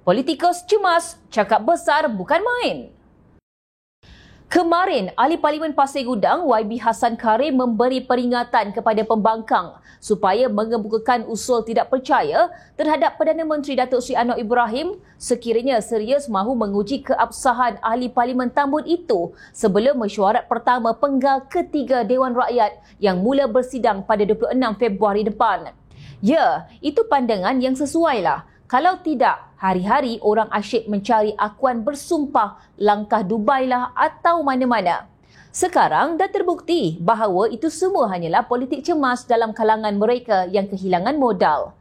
Politikus cemas, cakap besar bukan main. Kemarin, Ahli Parlimen Pasir Gudang YB Hassan Karim memberi peringatan kepada pembangkang supaya mengemukakan usul tidak percaya terhadap Perdana Menteri Datuk Seri Anwar Ibrahim sekiranya serius mahu menguji keabsahan Ahli Parlimen Tambun itu sebelum mesyuarat pertama penggal ketiga Dewan Rakyat yang mula bersidang pada 26 Februari depan. Ya, itu pandangan yang sesuailah. Kalau tidak, hari-hari orang asyik mencari akuan bersumpah langkah Dubai lah atau mana-mana. Sekarang dah terbukti bahawa itu semua hanyalah politik cemas dalam kalangan mereka yang kehilangan modal.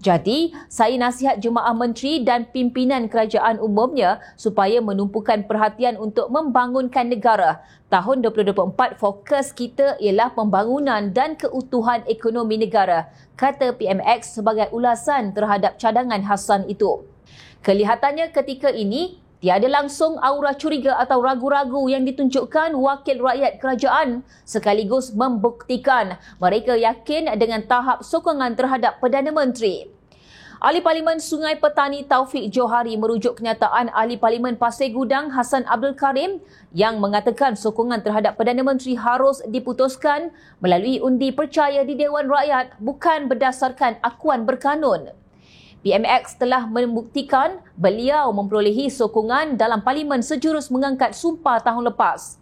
Jadi, saya nasihat jemaah menteri dan pimpinan kerajaan umumnya supaya menumpukan perhatian untuk membangunkan negara. Tahun 2024 fokus kita ialah pembangunan dan keutuhan ekonomi negara, kata PMX sebagai ulasan terhadap cadangan Hassan itu. Kelihatannya ketika ini, tiada langsung aura curiga atau ragu-ragu yang ditunjukkan wakil rakyat kerajaan sekaligus membuktikan mereka yakin dengan tahap sokongan terhadap Perdana Menteri. Ahli Parlimen Sungai Petani Taufik Johari merujuk kenyataan Ahli Parlimen Pasir Gudang Hassan Abdul Karim yang mengatakan sokongan terhadap Perdana Menteri harus diputuskan melalui undi percaya di Dewan Rakyat bukan berdasarkan akuan berkanun. PMX telah membuktikan beliau memperolehi sokongan dalam Parlimen sejurus mengangkat sumpah tahun lepas.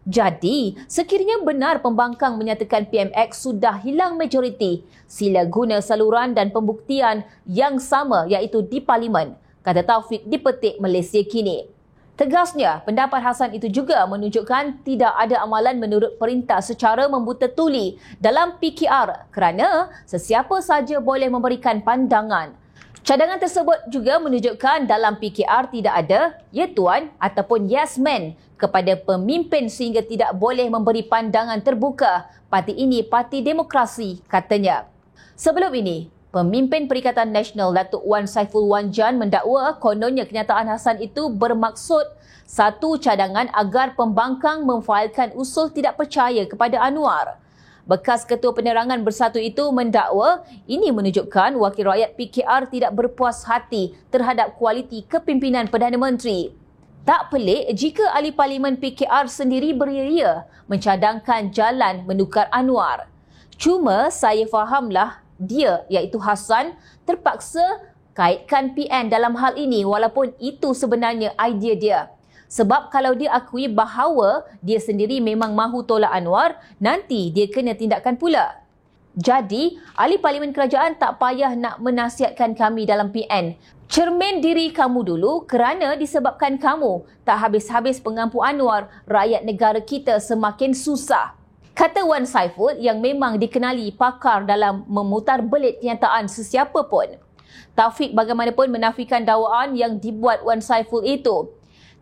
Jadi, sekiranya benar pembangkang menyatakan PMX sudah hilang majoriti, sila guna saluran dan pembuktian yang sama iaitu di Parlimen, kata Taufik di Petik Malaysia Kini. Tegasnya, pendapat Hassan itu juga menunjukkan tidak ada amalan menurut perintah secara membuta tuli dalam PKR kerana sesiapa saja boleh memberikan pandangan. Cadangan tersebut juga menunjukkan dalam PKR tidak ada ya tuan ataupun yes man kepada pemimpin sehingga tidak boleh memberi pandangan terbuka. Parti ini parti demokrasi, katanya. Sebelum ini, pemimpin Perikatan Nasional Datuk Wan Saiful Wan Jan mendakwa kononnya kenyataan Hassan itu bermaksud satu cadangan agar pembangkang memfailkan usul tidak percaya kepada Anwar. Bekas Ketua Penerangan Bersatu itu mendakwa ini menunjukkan wakil rakyat PKR tidak berpuas hati terhadap kualiti kepimpinan Perdana Menteri. Tak pelik jika Ahli Parlimen PKR sendiri beria mencadangkan jalan menukar Anwar. Cuma saya fahamlah dia iaitu Hassan terpaksa kaitkan PN dalam hal ini walaupun itu sebenarnya idea dia. Sebab kalau dia akui bahawa dia sendiri memang mahu tolak Anwar, nanti dia kena tindakan pula. Jadi, Ahli Parlimen Kerajaan tak payah nak menasihatkan kami dalam PN. Cermin diri kamu dulu kerana disebabkan kamu tak habis-habis pengampu Anwar, rakyat negara kita semakin susah. Kata Wan Saiful yang memang dikenali pakar dalam memutar belit kenyataan sesiapa pun. Taufik bagaimanapun menafikan dakwaan yang dibuat Wan Saiful itu.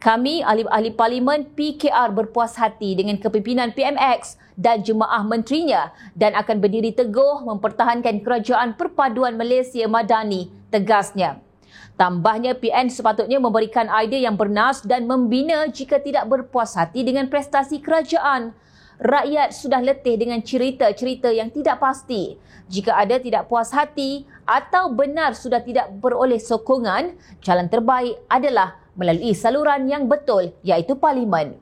Kami, ahli-ahli Parlimen PKR berpuas hati dengan kepimpinan PMX dan jemaah menterinya dan akan berdiri teguh mempertahankan kerajaan perpaduan Malaysia Madani, tegasnya. Tambahnya, PN sepatutnya memberikan idea yang bernas dan membina jika tidak berpuas hati dengan prestasi kerajaan. Rakyat sudah letih dengan cerita-cerita yang tidak pasti. Jika ada tidak puas hati atau benar sudah tidak beroleh sokongan, jalan terbaik adalah melalui saluran yang betul iaitu Parlimen.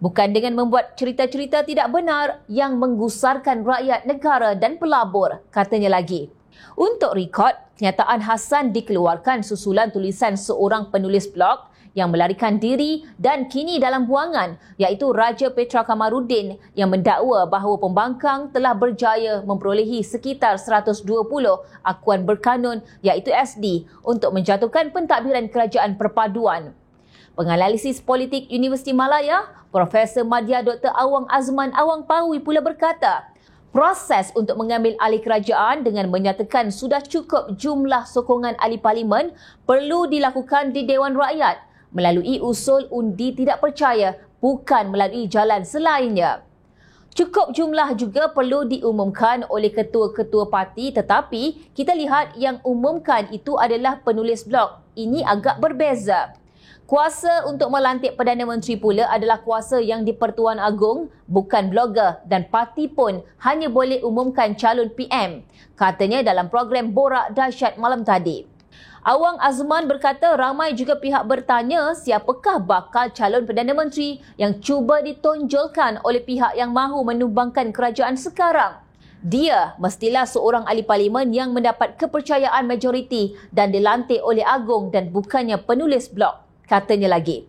Bukan dengan membuat cerita-cerita tidak benar yang menggusarkan rakyat negara dan pelabur, katanya lagi. Untuk rekod, kenyataan Hassan dikeluarkan susulan tulisan seorang penulis blog yang melarikan diri dan kini dalam buangan iaitu Raja Petra Kamaruddin yang mendakwa bahawa pembangkang telah berjaya memperolehi sekitar 120 akuan berkanun iaitu SD untuk menjatuhkan pentadbiran kerajaan perpaduan. Penganalisis politik Universiti Malaya, Profesor Madya Dr. Awang Azman Awang Pawi pula berkata, proses untuk mengambil alih kerajaan dengan menyatakan sudah cukup jumlah sokongan ahli parlimen perlu dilakukan di Dewan Rakyat melalui usul undi tidak percaya, bukan melalui jalan selainnya. Cukup jumlah juga perlu diumumkan oleh ketua-ketua parti tetapi kita lihat yang umumkan itu adalah penulis blog. Ini agak berbeza. Kuasa untuk melantik Perdana Menteri pula adalah kuasa yang di-Pertuan Agong, bukan blogger dan parti pun hanya boleh umumkan calon PM, katanya dalam program Borak Dahsyat malam tadi. Awang Azman berkata ramai juga pihak bertanya siapakah bakal calon Perdana Menteri yang cuba ditonjolkan oleh pihak yang mahu menumbangkan kerajaan sekarang. Dia mestilah seorang ahli parlimen yang mendapat kepercayaan majoriti dan dilantik oleh Agong dan bukannya penulis blog, katanya lagi.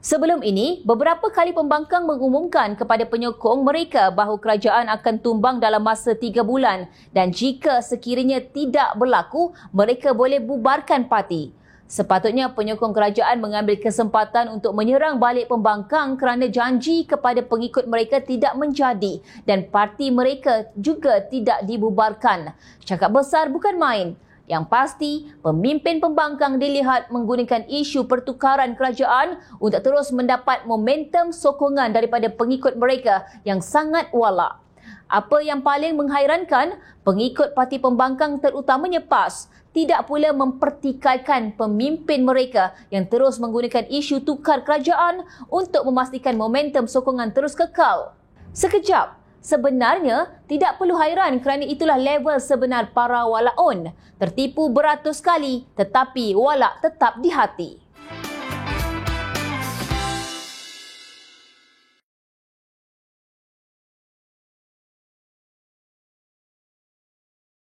Sebelum ini, beberapa kali pembangkang mengumumkan kepada penyokong mereka bahawa kerajaan akan tumbang dalam masa 3 bulan dan jika sekiranya tidak berlaku, mereka boleh bubarkan parti. Sepatutnya penyokong kerajaan mengambil kesempatan untuk menyerang balik pembangkang kerana janji kepada pengikut mereka tidak menjadi dan parti mereka juga tidak dibubarkan. Cakap besar bukan main. Yang pasti, pemimpin pembangkang dilihat menggunakan isu pertukaran kerajaan untuk terus mendapat momentum sokongan daripada pengikut mereka yang sangat walak. Apa yang paling menghairankan, pengikut parti pembangkang terutamanya PAS tidak pula mempertikaikan pemimpin mereka yang terus menggunakan isu tukar kerajaan untuk memastikan momentum sokongan terus kekal. Sekejap. Sebenarnya, tidak perlu hairan kerana itulah level sebenar para walaun. Tertipu beratus kali tetapi walak tetap di hati.